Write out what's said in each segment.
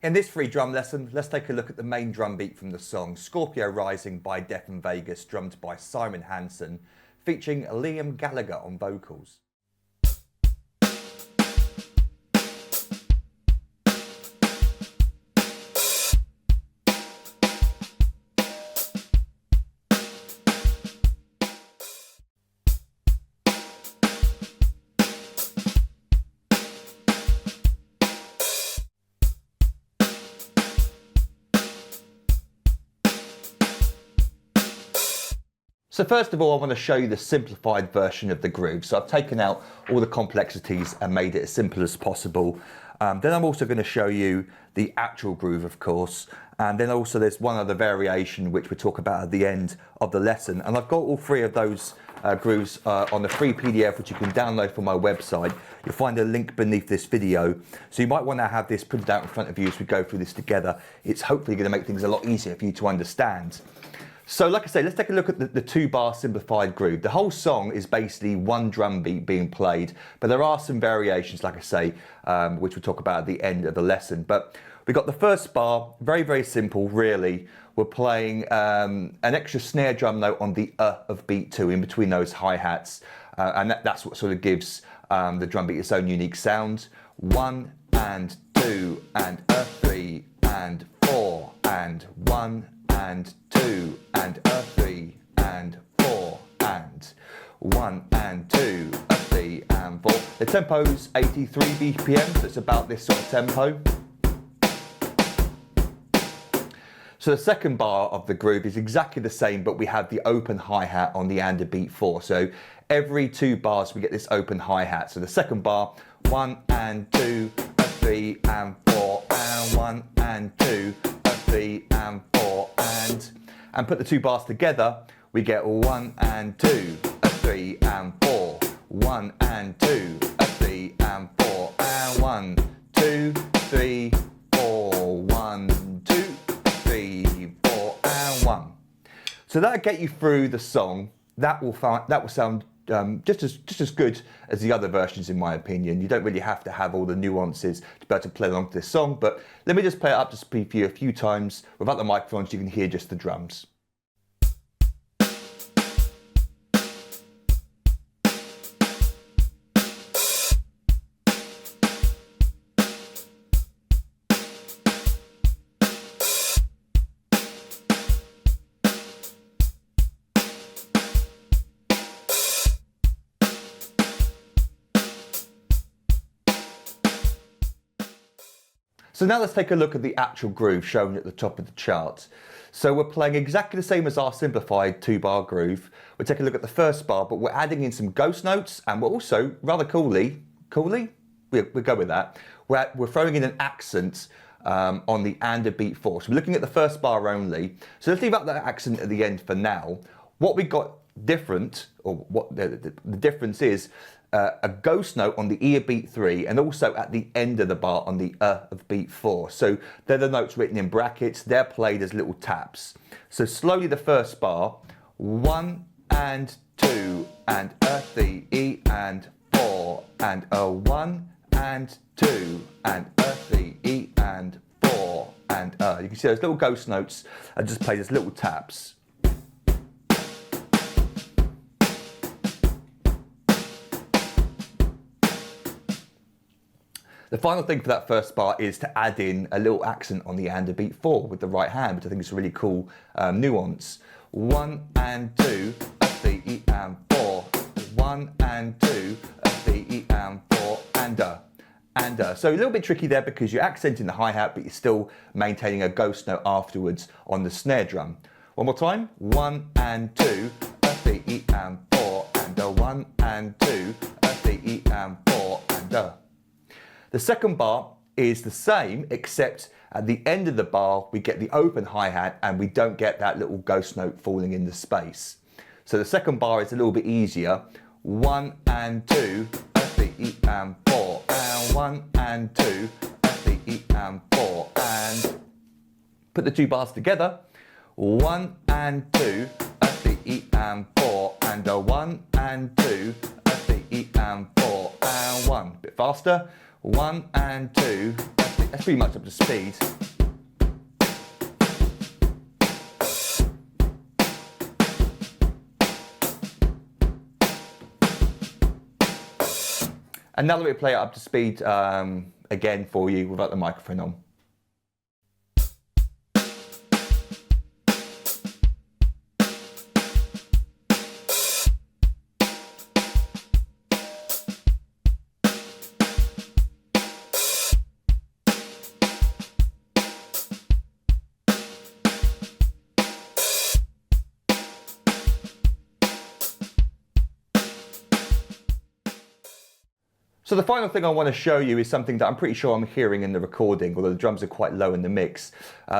In this free drum lesson, let's take a look at the main drum beat from the song Scorpio Rising by Def and Vegas, drummed by Simon Hanson, featuring Liam Gallagher on vocals. So first of all, I want to show you the simplified version of the groove. So I've taken out all the complexities and made it as simple as possible. Then I'm also going to show you the actual groove, of course. And then also there's one other variation which we'll talk about at the end of the lesson. And I've got all three of those grooves on the free PDF, which you can download from my website. You'll find a link beneath this video. So you might want to have this printed out in front of you as we go through this together. It's hopefully going to make things a lot easier for you to understand. So like I say, let's take a look at the 2-bar simplified groove. The whole song is basically one drum beat being played, but there are some variations, like I say, which we'll talk about at the end of the lesson. But we've got the first bar, very, very simple, really. We're playing an extra snare drum note on the of beat 2 in between those hi-hats. And that's what sort of gives the drum beat its own unique sound. 1 and 2 and 3 and 4 and 1 and 2 and 3 and 4 and 1 and 2 3 and 4. The tempo's 83 BPM, so it's about this sort of tempo. So the second bar of the groove is exactly the same, but we have the open hi-hat on the and beat 4. So every 2 bars we get this open hi-hat. So the second bar, 1 and 2 3 and 4 and 1 and 2 3 and 4 and put the 2 bars together, we get 1 and 2 3 and 4, 1 and 2 3 and 4 and 1 2 3 4, 1 2 3 4 and 1. So that'll get you through the song. That will sound just as good as the other versions, in my opinion. You don't really have to have all the nuances to be able to play along to this song, but let me just play it up to speed for you a few times without the microphone so you can hear just the drums. So now let's take a look at the actual groove shown at the top of the chart. So we're playing exactly the same as our simplified 2-bar groove. We'll take a look at the first bar, but we're adding in some ghost notes, and we're also, rather coolly, we'll go with that, we're throwing in an accent on the and beat 4. So we're looking at the first bar only. So let's leave out that accent at the end for now. What we got different, or what the difference is, a ghost note on the E of beat 3 and also at the end of the bar on the of beat 4. So they're the notes written in brackets, they're played as little taps. So slowly the first bar, 1 and 2 and 3 E and 4 and 1 and 2 and 3 E and 4 and You can see those little ghost notes are just played as little taps. The final thing for that first bar is to add in a little accent on the and beat 4 with the right hand, which I think is a really cool nuance. 1 and 2, 3 E and 4. 1 and 2, 3 E and 4 and So a little bit tricky there because you're accenting the hi-hat, but you're still maintaining a ghost note afterwards on the snare drum. One more time. 1 and 2, 3 E and 4 and 1 and 2, 3 E and 4 and The second bar is the same, except at the end of the bar, we get the open hi-hat and we don't get that little ghost note falling in the space. So the second bar is a little bit easier. 1 and 2, 3 E and 4 and 1 and 2, 3 E and 4 and put the 2 bars together. 1 and 2, 3 E and 4 and 1 and 2, 3 E and 4 and 1. Bit faster. 1 and 2, that's pretty much up to speed. And now let me play it up to speed again for you without the microphone on. So the final thing I want to show you is something that I'm pretty sure I'm hearing in the recording, although the drums are quite low in the mix.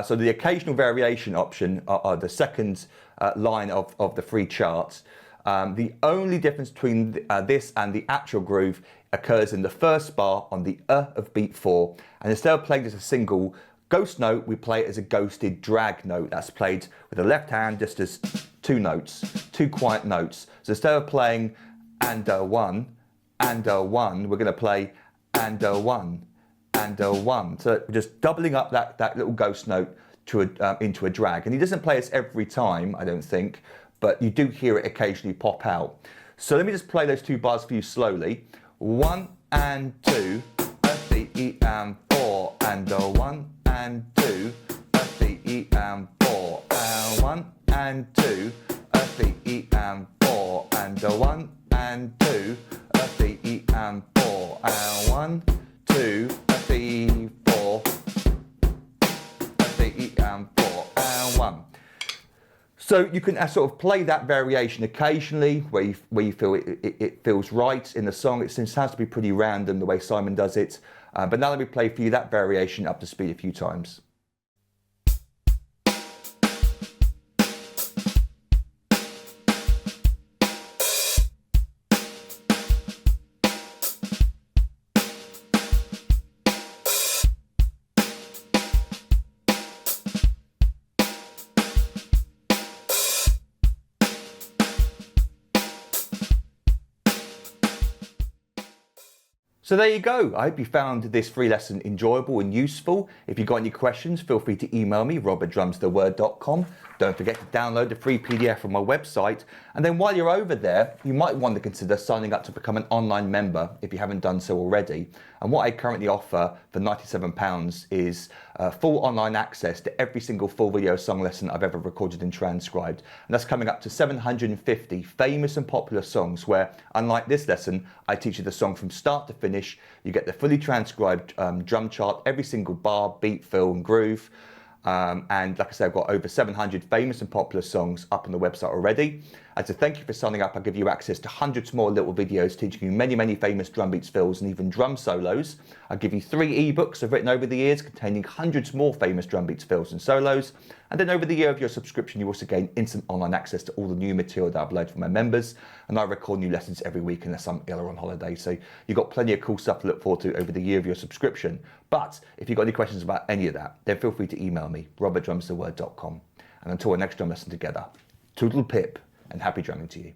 So the occasional variation option are the second line of the free chart. The only difference between this and the actual groove occurs in the first bar on the of beat 4. And instead of playing as a single ghost note, we play it as a ghosted drag note. That's played with the left hand just as two notes, two quiet notes. So instead of playing and a 1, and a 1, we're going to play and a 1, and a 1. So we're just doubling up that little ghost note to into a drag. And he doesn't play this every time, I don't think, but you do hear it occasionally pop out. So let me just play those two bars for you slowly. 1 and 2, a, B, E, and 4, and a 1 and 2, a, B, E, and 4, and 1 and 2, a, B, E, and 4, and a 1 and 2, a, B, E, and 4, and 1, 2, a, B, 4, a, B, E, and 4, and 1. So you can sort of play that variation occasionally where you feel it feels right in the song. It sounds to be pretty random the way Simon does it. But now let me play for you that variation up to speed a few times. So there you go. I hope you found this free lesson enjoyable and useful. If you've got any questions, feel free to email me, rob@drumstheword.com. Don't forget to download the free PDF from my website. And then while you're over there, you might want to consider signing up to become an online member if you haven't done so already. And what I currently offer for £97 is full online access to every single full video song lesson I've ever recorded and transcribed. And that's coming up to 750 famous and popular songs where, unlike this lesson, I teach you the song from start to finish. You get the fully transcribed drum chart, every single bar, beat, fill and groove. And like I said, I've got over 700 famous and popular songs up on the website already. And to thank you for signing up, I'll give you access to hundreds more little videos teaching you many, many famous drum beats, fills, and even drum solos. I'll give you 3 ebooks I've written over the years containing hundreds more famous drum beats, fills, and solos. And then over the year of your subscription, you also gain instant online access to all the new material that I upload for my members. And I record new lessons every week unless I'm ill or on holiday. So you've got plenty of cool stuff to look forward to over the year of your subscription. But if you've got any questions about any of that, then feel free to email me, rob@drumstheword.com. And until our next drum lesson together, toodle pip and happy drumming to you.